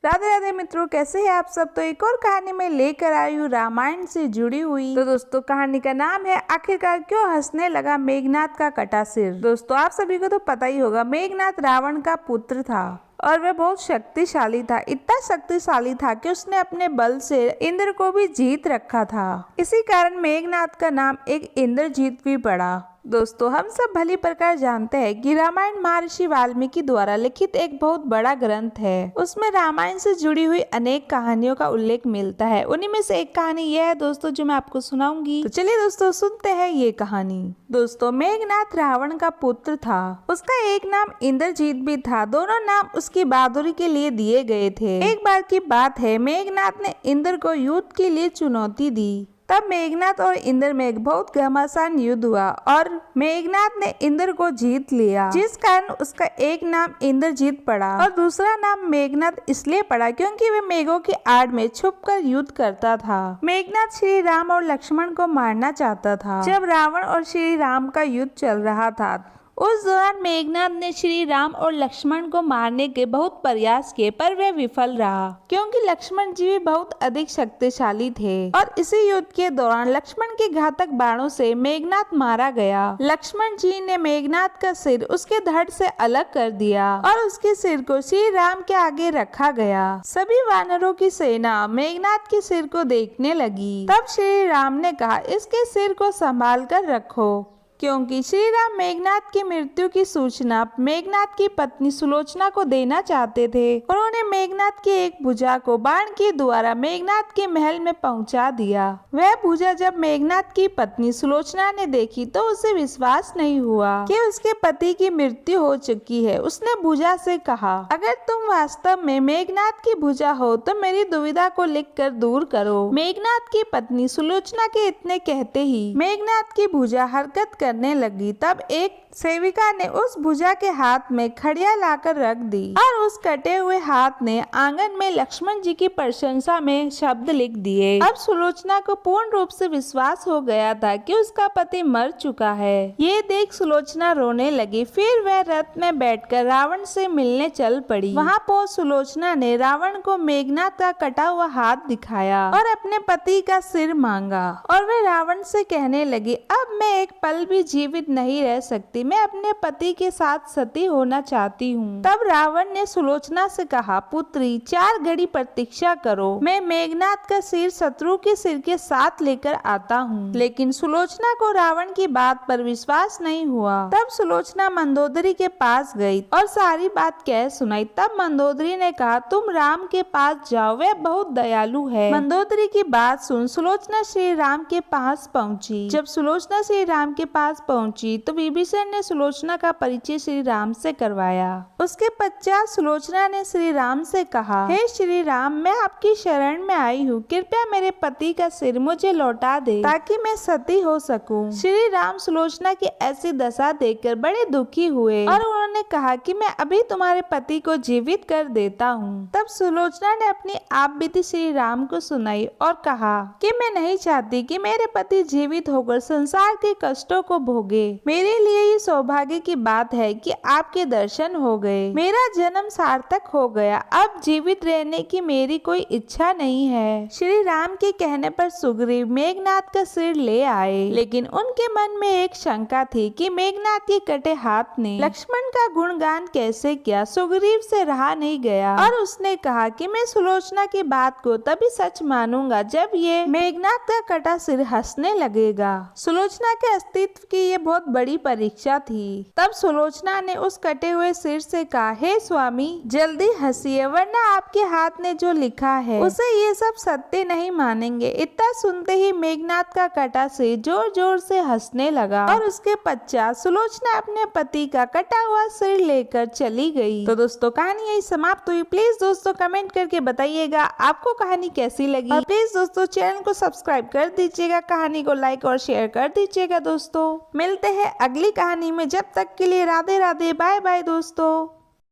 राधे राधे मित्रों, कैसे हैं आप सब। तो एक और कहानी में लेकर आई हूँ रामायण से जुड़ी हुई। तो दोस्तों कहानी का नाम है आखिरकार क्यों हंसने लगा मेघनाथ का कटा सिर। दोस्तों आप सभी को तो पता ही होगा, मेघनाथ रावण का पुत्र था और वह बहुत शक्तिशाली था। इतना शक्तिशाली था कि उसने अपने बल से इंद्र को भी जीत रखा था। इसी कारण मेघनाथ का नाम एक इंद्रजीत भी पड़ा। दोस्तों हम सब भली प्रकार जानते हैं कि रामायण महर्षि वाल्मीकि द्वारा लिखित एक बहुत बड़ा ग्रंथ है। उसमें रामायण से जुड़ी हुई अनेक कहानियों का उल्लेख मिलता है। उन्हीं में से एक कहानी यह है दोस्तों जो मैं आपको सुनाऊंगी। तो चलिए दोस्तों सुनते हैं ये कहानी। दोस्तों मेघनाथ रावण का पुत्र था। उसका एक नाम इंद्रजीत भी था। दोनों नाम उसकी बहादुरी के लिए दिए गए थे। एक बार की बात है, मेघनाथ ने इंद्र को युद्ध के लिए चुनौती दी। तब मेघनाथ और इंद्र में एक बहुत घमासान युद्ध हुआ और मेघनाथ ने इंद्र को जीत लिया, जिस कारण उसका एक नाम इंद्रजीत पड़ा और दूसरा नाम मेघनाथ इसलिए पड़ा क्योंकि वह मेघों की आड़ में छुपकर युद्ध करता था। मेघनाथ श्री राम और लक्ष्मण को मारना चाहता था। जब रावण और श्री राम का युद्ध चल रहा था उस दौरान मेघनाथ ने श्री राम और लक्ष्मण को मारने के बहुत प्रयास किए, पर वह विफल रहा क्योंकि लक्ष्मण जी भी बहुत अधिक शक्तिशाली थे। और इसी युद्ध के दौरान लक्ष्मण के घातक बाणों से मेघनाथ मारा गया। लक्ष्मण जी ने मेघनाथ का सिर उसके धड़ से अलग कर दिया और उसके सिर को श्री राम के आगे रखा गया। सभी वानरों की सेना मेघनाथ के सिर को देखने लगी। तब श्री राम ने कहा, इसके सिर को संभाल कर रखो, क्योंकि श्री राम मेघनाथ की मृत्यु की सूचना मेघनाथ की पत्नी सुलोचना को देना चाहते थे। उन्होंने मेघनाथ की एक भुजा को बाण के द्वारा मेघनाथ के महल में पहुंचा दिया। वह भुजा जब मेघनाथ की पत्नी सुलोचना ने देखी तो उसे विश्वास नहीं हुआ कि उसके पति की मृत्यु हो चुकी है। उसने भुजा से कहा, अगर तुम वास्तव में मेघनाथ की भुजा हो तो मेरी दुविधा को लिखकर दूर करो। मेघनाथ की पत्नी सुलोचना के इतने कहते ही मेघनाथ की भुजा हरकत करने लगी। तब एक सेविका ने उस भुजा के हाथ में खड़िया लाकर रख दी और उस कटे हुए हाथ ने आंगन में लक्ष्मण जी की प्रशंसा में शब्द लिख दिए। अब सुलोचना को पूर्ण रूप से विश्वास हो गया था कि उसका पति मर चुका है। ये देख सुलोचना रोने लगी। फिर वह रथ में बैठकर रावण से मिलने चल पड़ी। वहाँ पहुंच सुलोचना ने रावण को मेघनाथ का कटा हुआ हाथ दिखाया और अपने पति का सिर मांगा और वह रावण से कहने लगी, अब मैं एक पल भी जीवित नहीं रह सकती। मैं अपने पति के साथ सती होना चाहती हूँ। तब रावण ने सुलोचना से कहा, पुत्री 4 घड़ी प्रतीक्षा करो, मैं मेघनाथ का सिर शत्रु के सिर के साथ लेकर आता हूँ। लेकिन सुलोचना को रावण की बात पर विश्वास नहीं हुआ। तब सुलोचना मंदोदरी के पास गई और सारी बात कह सुनाई। तब मंदोदरी ने कहा, तुम राम के पास जाओ, वह बहुत दयालु है। मंदोदरी की बात सुन सुलोचना श्री राम के पास पहुँची। जब सुलोचना श्री राम के पास पहुंची तो विभीषण ने सुलोचना का परिचय श्री राम से करवाया। उसके पश्चात सुलोचना ने श्री राम से कहा, हे श्री राम, मैं आपकी शरण में आई हूँ, कृपया मेरे पति का सिर मुझे लौटा दे ताकि मैं सती हो सकूं। श्री राम सुलोचना की ऐसी दशा देखकर बड़े दुखी हुए और उन्होंने कहा कि मैं अभी तुम्हारे पति को जीवित कर देता हूँ। तब सुलोचना ने अपनी आप बीती श्री राम को सुनाई और कहा कि मैं नहीं चाहती कि मेरे पति जीवित होकर संसार के कष्टों को भोगे। मेरे लिए ये सौभाग्य की बात है कि आपके दर्शन हो गए। मेरा जन्म सार्थक हो गया। अब जीवित रहने की मेरी कोई इच्छा नहीं है। श्री राम के कहने पर सुग्रीव मेघनाथ का सिर ले आए, लेकिन उनके मन में एक शंका थी कि मेघनाथ के कटे हाथ ने लक्ष्मण का गुणगान कैसे किया। सुग्रीव से रहा नहीं गया और उसने कहा कि मैं सुलोचना की बात को तभी सच मानूंगा जब ये मेघनाथ का कटा सिर हंसने लगेगा। सुलोचना के अस्तित्व की ये बहुत बड़ी परीक्षा थी। तब सुलोचना ने उस कटे हुए सिर से कहा, हे स्वामी, जल्दी हंसिए, वरना आपके हाथ ने जो लिखा है उसे ये सब सत्य नहीं मानेंगे। इतना सुनते ही मेघनाथ का कटा सिर जोर जोर से हंसने लगा और उसके पश्चात सुलोचना अपने पति का कटा हुआ सिर लेकर चली गई। तो दोस्तों कहानी यही समाप्त हुई। प्लीज दोस्तों कमेंट करके बताइएगा आपको कहानी कैसी लगी और प्लीज दोस्तों चैनल को सब्सक्राइब कर दीजिएगा, कहानी को लाइक और शेयर कर दीजिएगा। दोस्तों मिलते हैं अगली कहानी में, जब तक के लिए राधे राधे, बाय बाय दोस्तों।